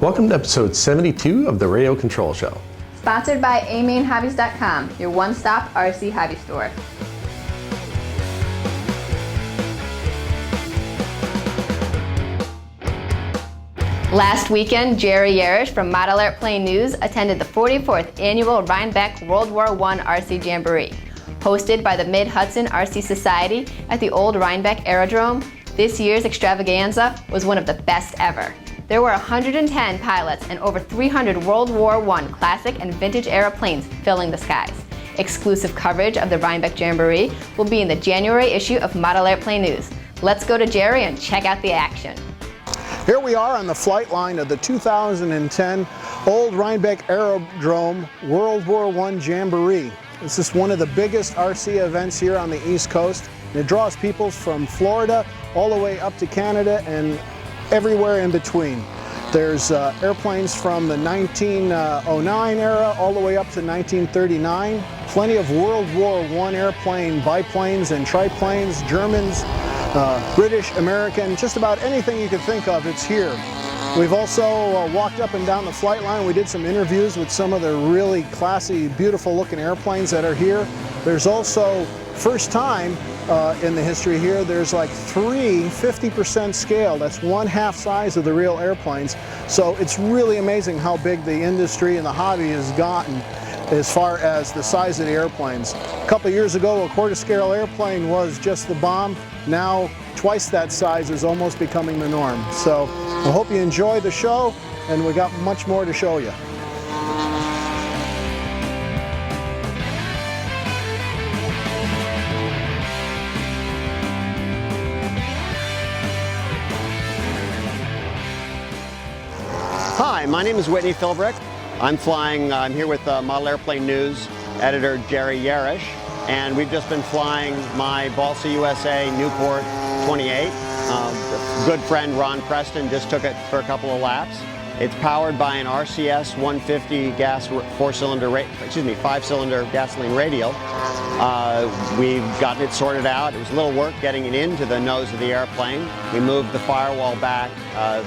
Welcome to episode 72 of the Radio Control Show. Sponsored by amainhobbies.com, your one-stop RC hobby store. Last weekend, Jerry Yarish from Model Airplane News attended the 44th Annual Rhinebeck World War I RC Jamboree. Hosted by the Mid-Hudson RC Society at the old Rhinebeck Aerodrome, this year's extravaganza was one of the best ever. There were 110 pilots and over 300 World War I classic and vintage airplanes filling the skies. Exclusive coverage of the Rhinebeck Jamboree will be in the January issue of Model Airplane News. Let's go to Jerry and check out the action. Here we are on the flight line of the 2010 Old Rhinebeck Aerodrome World War I Jamboree. This is one of the biggest RC events here on the East Coast. And it draws people from Florida all the way up to Canada and everywhere in between. There's airplanes from the 1909 era all the way up to 1939. Plenty of World War I airplane biplanes and triplanes, Germans, British, American, just about anything you could think of, it's here. We've also walked up and down the flight line. We did some interviews with some of the really classy, beautiful looking airplanes that are here. There's also, first time in the history here, there's like 3 50% scale. That's 1/2 size of the real airplanes. So it's really amazing how big the industry and the hobby has gotten as far as the size of the airplanes. A couple of years ago, a 1/4 scale airplane was just the bomb. Now, twice that size is almost becoming the norm. So I hope you enjoy the show, and we got much more to show you. Hi, my name is Whitney Philbrick. I'm here with Model Airplane News editor Jerry Yarish, and we've just been flying my Balsa USA Newport 28. Good friend Ron Preston just took it for a couple of laps. It's powered by an RCS 150 gas 5-cylinder gasoline radial. We've gotten it sorted out. It was a little work getting it into the nose of the airplane. We moved the firewall back,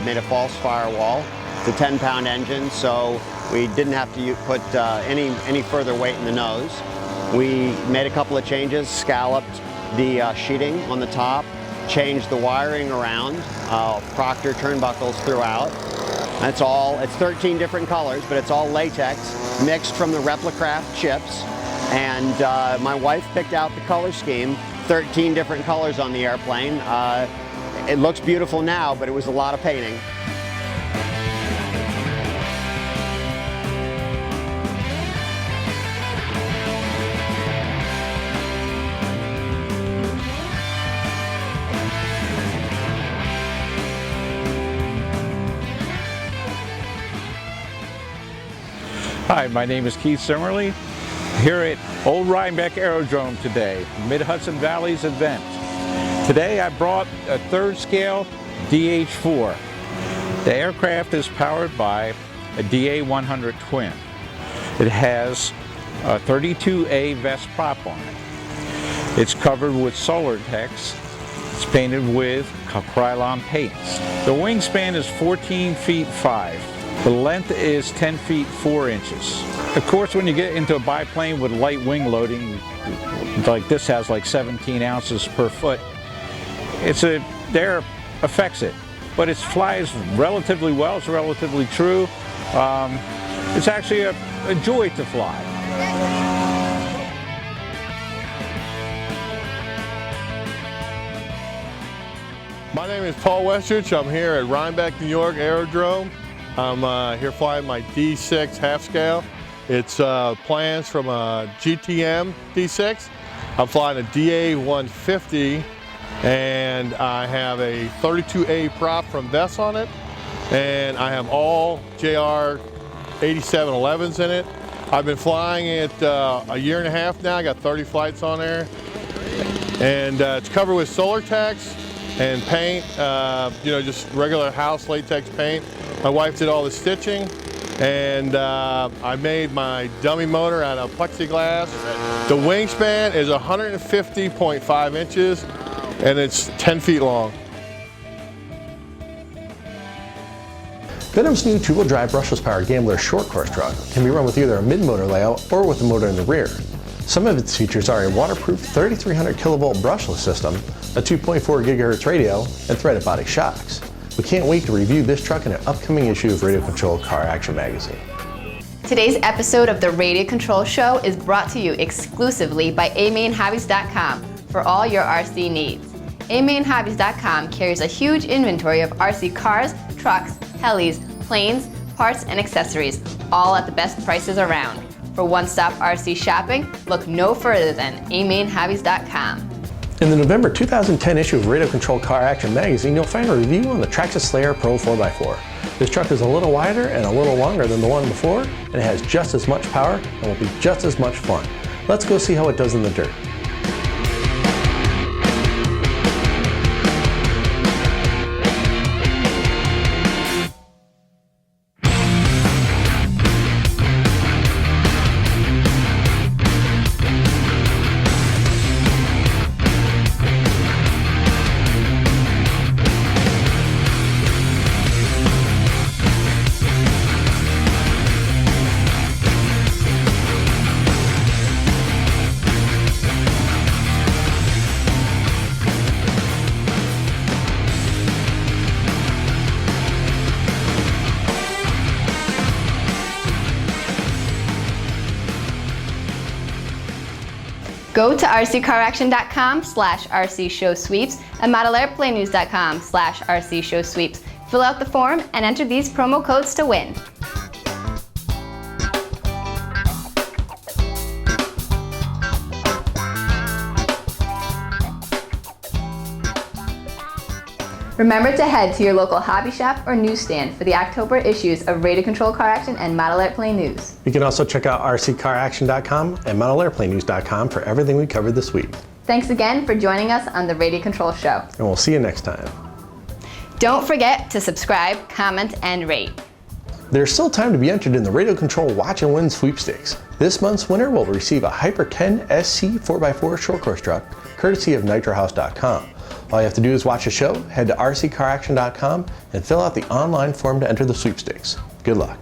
made a false firewall. It's a 10-pound engine, so we didn't have to put any further weight in the nose. We made a couple of changes, scalloped the sheeting on the top, changed the wiring around, Proctor turnbuckles throughout. That's all. It's 13 different colors, but it's all latex, mixed from the Replicraft chips. And my wife picked out the color scheme, 13 different colors on the airplane. It looks beautiful now, but it was a lot of painting. Hi, my name is Keith Simmerly, here at Old Rhinebeck Aerodrome today, Mid-Hudson Valley's event. Today I brought a 3rd scale DH4. The aircraft is powered by a DA100 twin. It has a 32A vest prop on it. It's covered with Solartex. It's painted with Krylon paints. The wingspan is 14 feet 5. The length is 10 feet 4 inches. Of course, when you get into a biplane with light wing loading, like this has like 17 ounces per foot, the air affects it. But it flies relatively well, it's relatively true. It's actually a joy to fly. My name is Paul Westrich. I'm here at Rhinebeck, New York Aerodrome. I'm here flying my D6 half scale. It's plans from a GTM D6. I'm flying a DA150, and I have a 32A prop from Vess on it, and I have all JR 8711s in it. I've been flying it a year and a half now. I got 30 flights on there, and it's covered with Solartex and paint, just regular house latex paint. My wife did all the stitching, and I made my dummy motor out of plexiglass. The wingspan is 150.5 inches, and it's 10 feet long. Venom's new two-wheel drive brushless-powered Gambler short course truck can be run with either a mid-motor layout or with a motor in the rear. Some of its features are a waterproof 3300 kilovolt brushless system, a 2.4 gigahertz radio, and threaded body shocks. We can't wait to review this truck in an upcoming issue of Radio Control Car Action magazine. Today's episode of the Radio Control Show is brought to you exclusively by amainhobbies.com for all your RC needs. amainhobbies.com carries a huge inventory of RC cars, trucks, helis, planes, parts, and accessories, all at the best prices around. For one-stop RC shopping, look no further than amainhobbies.com. In the November 2010 issue of Radio Control Car Action magazine, you'll find a review on the Traxxas Slayer Pro 4x4. This truck is a little wider and a little longer than the one before, and it has just as much power and will be just as much fun. Let's go see how it does in the dirt. Go to rccaraction.com/rcshowsweeps and modelairplaynews.com/rcshowsweeps. Fill out the form and enter these promo codes to win. Remember to head to your local hobby shop or newsstand for the October issues of Radio Control Car Action and Model Airplane News. You can also check out rccaraction.com and modelairplanenews.com for everything we covered this week. Thanks again for joining us on the Radio Control Show. And we'll see you next time. Don't forget to subscribe, comment, and rate. There's still time to be entered in the Radio Control Watch and Win sweepstakes. This month's winner will receive a Hyper 10 SC 4x4 short course truck, courtesy of NitroHouse.com. All you have to do is watch the show, head to rccaraction.com, and fill out the online form to enter the sweepstakes. Good luck.